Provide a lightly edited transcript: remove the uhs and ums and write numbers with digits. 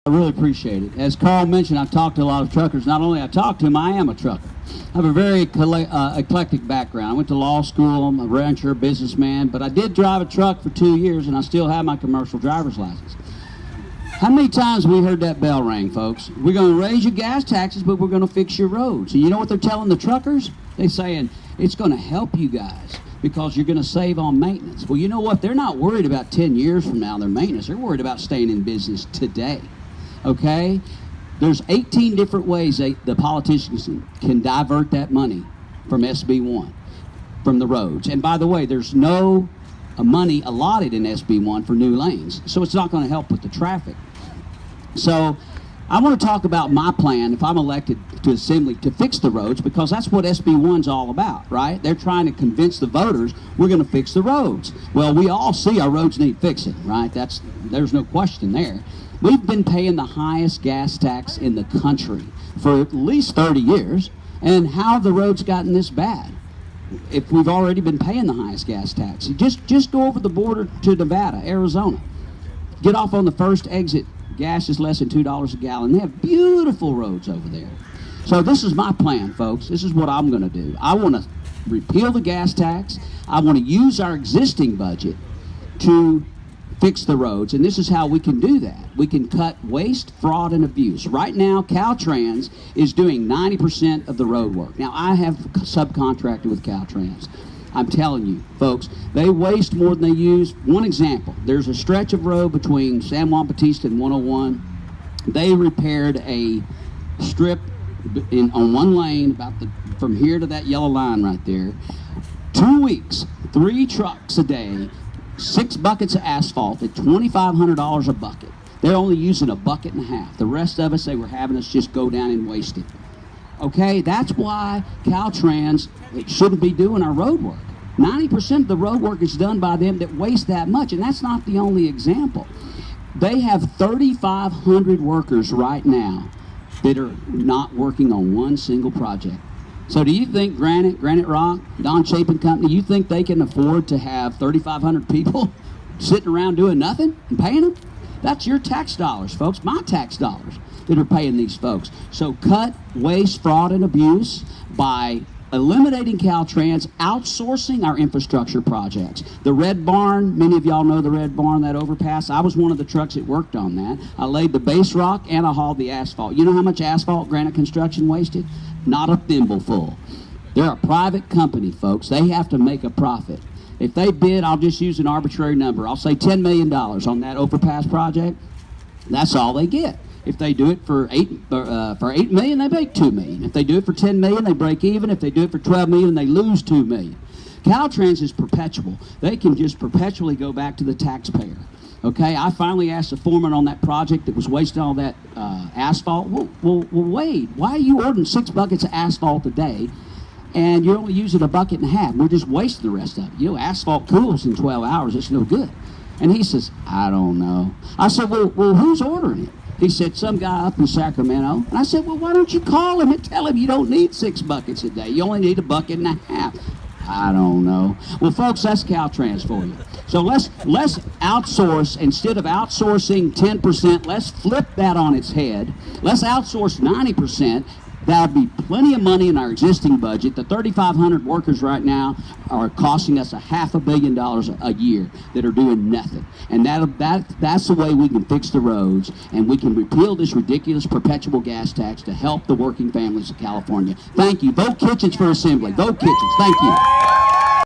I really appreciate it. As Carl mentioned, I've talked to a lot of truckers. Not only I talk to them, I am a trucker. I have a very eclectic background. I went to law school. I'm a rancher, businessman, but I did drive a truck for 2 years, and I still have my commercial driver's license. How many times we heard that bell ring, folks? We're going to raise your gas taxes, but we're going to fix your roads. And you know what they're telling the truckers? They're saying, it's going to help you guys because you're going to save on maintenance. Well, you know what? They're not worried about 10 years from now, their maintenance. They're worried about staying in business today. Okay? There's 18 different ways the politicians can divert that money from SB 1, from the roads. And by the way, there's no money allotted in SB 1 for new lanes, so it's not going to help with the traffic. So I want to talk about my plan if I'm elected to Assembly to fix the roads, because that's what SB 1's all about, right? They're trying to convince the voters we're going to fix the roads. Well, we all see our roads need fixing, right? There's no question there. We've been paying the highest gas tax in the country for at least 30 years, and how have the roads gotten this bad if we've already been paying the highest gas tax? Just go over the border to Nevada, Arizona. Get off on the first exit. Gas is less than $2 a gallon. They have beautiful roads over there. So this is my plan, folks. This is what I'm going to do. I want to repeal the gas tax. I want to use our existing budget to fix the roads, and this is how we can do that. We can cut waste, fraud, and abuse. Right now, Caltrans is doing 90% of the road work. Now, I have subcontracted with Caltrans. I'm telling you, folks, they waste more than they use. One example, there's a stretch of road between San Juan Bautista and 101. They repaired a strip on one lane from here to that yellow line right there. 2 weeks, 3 trucks a day, 6 buckets of asphalt at $2,500 a bucket. They're only using a bucket and a half. The rest of us, they were having us just go down and waste it. Okay, that's why Caltrans shouldn't be doing our road work. 90% of the road work is done by them that waste that much, and that's not the only example. They have 3,500 workers right now that are not working on one single project. So do you think Granite Rock, Don Chapin Company, you think they can afford to have 3,500 people sitting around doing nothing and paying them? That's your tax dollars, folks, my tax dollars that are paying these folks. So cut waste, fraud, and abuse by eliminating Caltrans, outsourcing our infrastructure projects. The Red Barn, many of y'all know the Red Barn, that overpass. I was one of the trucks that worked on that. I laid the base rock and I hauled the asphalt. You know how much asphalt Granite Construction wasted? Not a thimbleful. They're a private company, folks. They have to make a profit. If they bid, I'll just use an arbitrary number. I'll say $10 million on that overpass project. That's all they get. If they do it for $8 million, they make $2 million. If they do it for $10 million, they break even. If they do it for $12 million, they lose $2 million. Caltrans is perpetual. They can just perpetually go back to the taxpayer. Okay, I finally asked the foreman on that project that was wasting all that asphalt. Well, Wade, why are you ordering 6 buckets of asphalt a day and you're only using a bucket and a half? We're just wasting the rest of it. You know, asphalt cools in 12 hours. It's no good. And he says, I don't know. I said, well, who's ordering it? He said, some guy up in Sacramento. And I said, well, why don't you call him and tell him you don't need 6 buckets a day. You only need a bucket and a half. I don't know. Well, folks, that's Caltrans for you. So let's outsource. Instead of outsourcing 10%, let's flip that on its head. Let's outsource 90%. That would be plenty of money in our existing budget. The 3,500 workers right now are costing us $500 million a year that are doing nothing. And that's the way we can fix the roads, and we can repeal this ridiculous perpetual gas tax to help the working families of California. Thank you. Vote Kitchens for Assembly. Vote Kitchens. Thank you.